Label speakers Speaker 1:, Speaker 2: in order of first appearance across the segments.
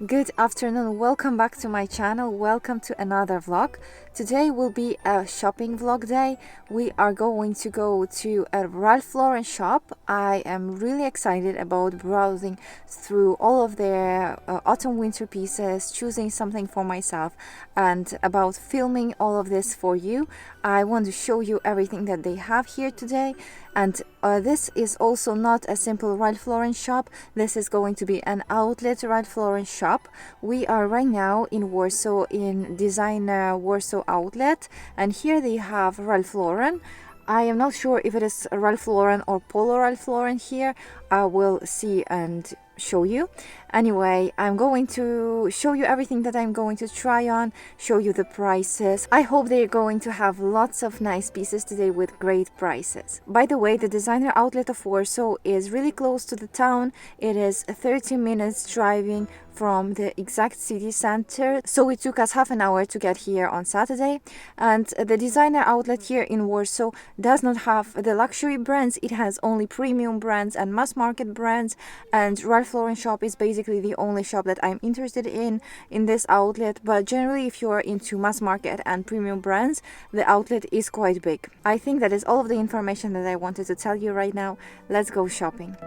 Speaker 1: Good afternoon, welcome back to my channel, welcome to another vlog. Today will be a shopping vlog day. We are going to go to a Ralph Lauren shop. I am really excited about browsing through all of their autumn winter pieces, choosing something for myself, and about filming all of this for you. I want to show you everything that they have here today. And this is also not a simple Ralph Lauren shop. This is going to be an outlet Ralph Lauren shop. We are right now in Warsaw, in designer Warsaw outlet, and here they have Ralph Lauren. I am not sure if it is Ralph Lauren or Polo Ralph Lauren here. I will see and show you. Anyway, I'm going to show you everything that I'm going to try on, show you the prices. I hope they're going to have lots of nice pieces today with great prices. By the way, the designer outlet of Warsaw is really close to the town. It is 30 minutes driving from the exact city center, so it took us half an hour to get here on Saturday. And the designer outlet here in Warsaw does not have the luxury brands. It has only premium brands and mass market brands, and Ralph Lauren shop is basically the only shop that I'm interested in this outlet. But generally, if you are into mass market and premium brands, the outlet is quite big. I think that is all of the information that I wanted to tell you right now. Let's go shopping.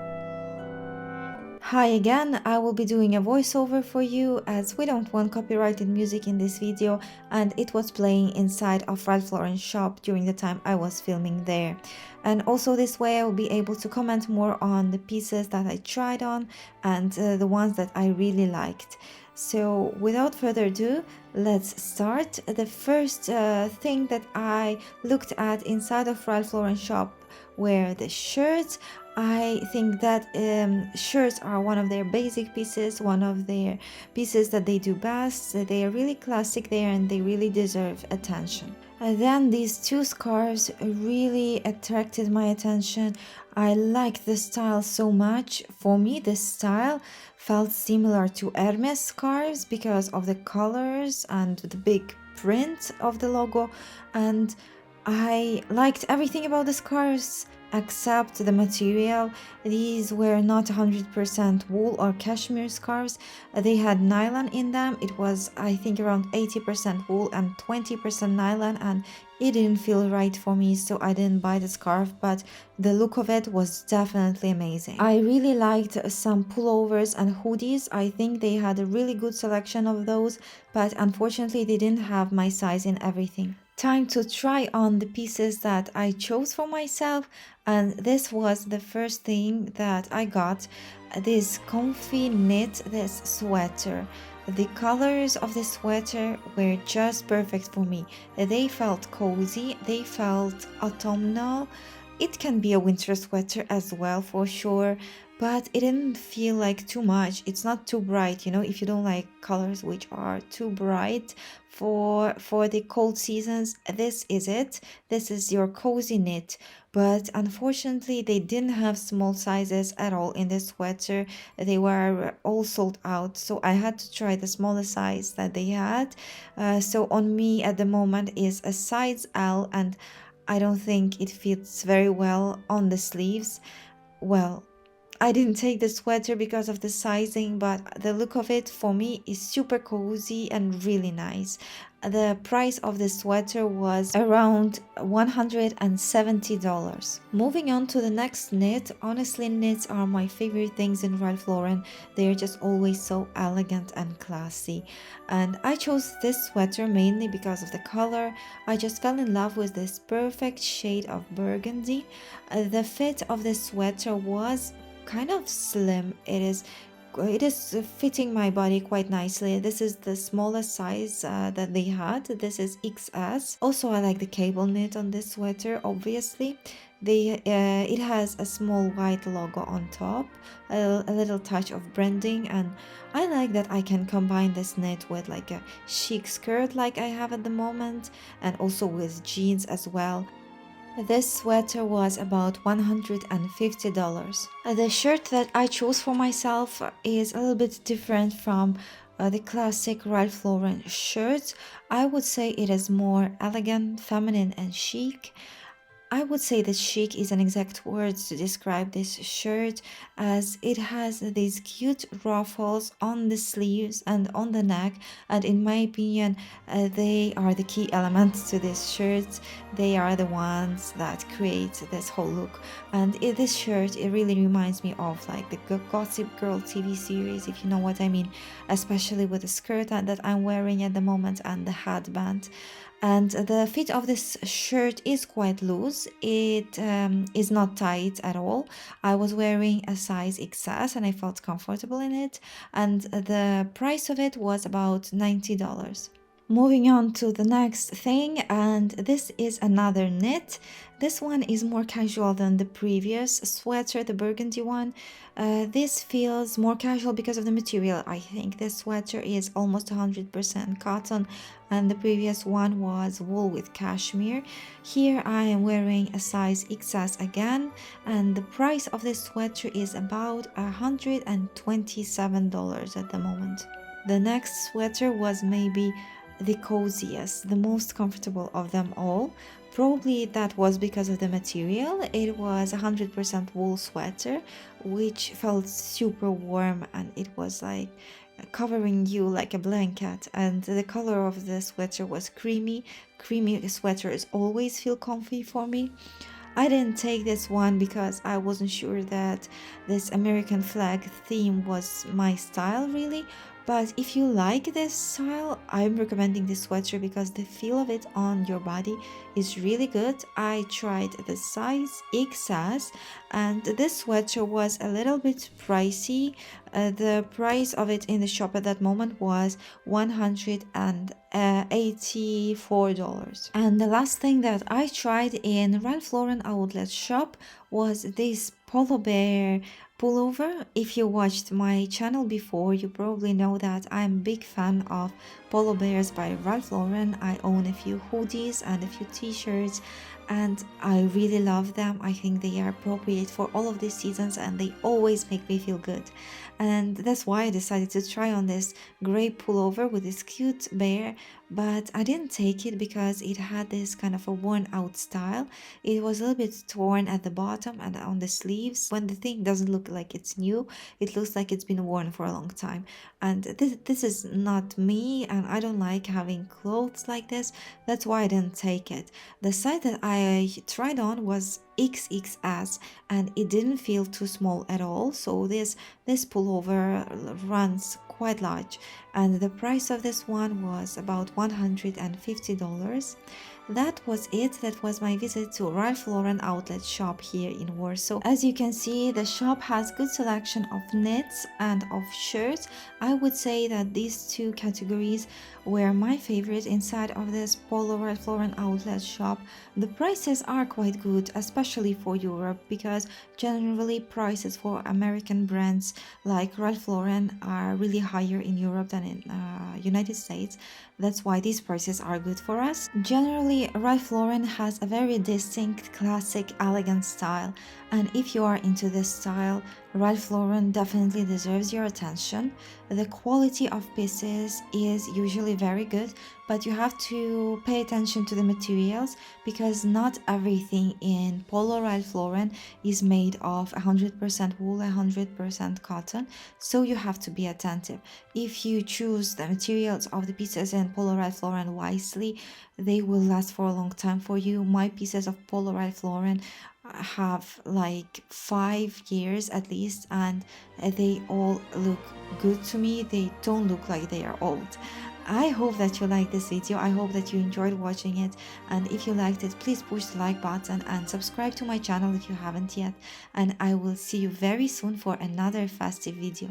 Speaker 1: Hi again, I will be doing a voiceover for you as we don't want copyrighted music in this video, and it was playing inside of Ralph Lauren shop during the time I was filming there. And also this way I will be able to comment more on the pieces that I tried on and the ones that I really liked. So without further ado, let's start. The first thing that I looked at inside of Ralph Lauren shop were the shirts. I think that shirts are one of their basic pieces, one of their pieces that they do best. They are really classic there and they really deserve attention. And then these two scarves really attracted my attention. I like the style so much. For me, this style felt similar to Hermes scarves because of the colors and the big print of the logo, and I liked everything about the scarves except the material. These were not 100% wool or cashmere scarves. They had nylon in them. It was, I think, around 80% wool and 20% nylon, and it didn't feel right for me, so I didn't buy the scarf, but the look of it was definitely amazing. I really liked some pullovers and hoodies. I think they had a really good selection of those, but unfortunately they didn't have my size in everything. Time to try on the pieces that I chose for myself, and this was the first thing that I got. This comfy knit, this sweater. The colors of the sweater were just perfect for me. They felt cozy, they felt autumnal. It can be a winter sweater as well for sure, but it didn't feel like too much. It's not too bright, you know, if you don't like colors which are too bright for the cold seasons, this is it. This is your cozy knit. But unfortunately they didn't have small sizes at all in this sweater. They were all sold out, so I had to try the smallest size that they had. So on me at the moment is a size L, and I don't think it fits very well on the sleeves. Well, I didn't take the sweater because of the sizing, but the look of it for me is super cozy and really nice. The price of the sweater was around $170. Moving on to the next knit. Honestly, knits are my favorite things in Ralph Lauren. They're just always so elegant and classy. And I chose this sweater mainly because of the color. I just fell in love with this perfect shade of burgundy. The fit of the sweater was kind of slim. It is fitting my body quite nicely. This is the smallest size that they had. This is XS. Also, I like the cable knit on this sweater. Obviously, it has a small white logo on top, a little touch of branding, and I like that I can combine this knit with like a chic skirt like I have at the moment, and also with jeans as well. This sweater was about $150. The shirt that I chose for myself is a little bit different from the classic Ralph Lauren shirt. I would say it is more elegant, feminine and chic.
Speaker 2: I would say that chic is an exact word to describe this shirt, as it has these cute ruffles on the sleeves and on the neck, and in my opinion, they are the key elements to this shirt. They are the ones that create this whole look. And this shirt, it really reminds me of like the Gossip Girl TV series, if you know what I mean, especially with the skirt that I'm wearing at the moment and the headband. And the fit of this shirt is quite loose. It is not tight at all. I was wearing a size XS and I felt comfortable in it, and the price of it was about $90. Moving on to the next thing, and this is another knit. This one is more casual than the previous sweater, the burgundy one. This feels more casual because of the material. I think this sweater is almost 100% cotton, and the previous one was wool with cashmere. Here I am wearing a size XS again, and the price of this sweater is about $127 at the moment. The next sweater was maybe the coziest, the most comfortable of them all. Probably that was because of the material. It was 100% wool sweater, which felt super warm, and it was like covering you like a blanket. And the color of the sweater was creamy. Creamy sweaters always feel comfy for me. I didn't take this one because I wasn't sure that this American flag theme was my style really. But if you like this style, I'm recommending this sweater because the feel of it on your body is really good. I tried the size XS, and this sweater was a little bit pricey. The price of it in the shop at that moment was $184. And the last thing that I tried in Ralph Lauren outlet shop was this Polo Bear pullover. If you watched my channel before, you probably know that I'm a big fan of Polo Bears by Ralph Lauren. I own a few hoodies and a few t-shirts, and I really love them. I think they are appropriate for all of these seasons and they always make me feel good. And that's why I decided to try on this gray pullover with this cute bear, but I didn't take it because it had this kind of a worn out style. It was a little bit torn at the bottom and on the sleeves. When the thing doesn't look like it's new, it looks like it's been worn for a long time. And this is not me, and I don't like having clothes like this. That's why I didn't take it. The size that I tried on was XXS, and it didn't feel too small at all. So this pullover runs quite large, and the price of this one was about $150. That was it. That was my visit to Ralph Lauren outlet shop here in Warsaw. As you can see, the shop has good selection of knits and of shirts. I would say that these two categories were my favorite inside of this Polo Ralph Lauren outlet shop. The prices are quite good, especially for Europe, because generally prices for American brands like Ralph Lauren are really higher in Europe than in United States. That's why these prices are good for us. Generally, Ralph Lauren has a very distinct, classic, elegant style, and if you are into this style, Ralph Lauren definitely deserves your attention. The quality of pieces is usually very good, but you have to pay attention to the materials because not everything in Polo Ralph Lauren is made of 100% wool, 100% cotton, so you have to be attentive. If you choose the materials of the pieces in Polo Ralph Lauren wisely, they will last for a long time for you. My pieces of Polo Ralph Lauren have like 5 years at least, and they all look good to me. They don't look like they are old. I hope that you liked this video. I hope that you enjoyed watching it, and if you liked it, please push the like button and subscribe to my channel if you haven't yet, and I will see you very soon for another festive video.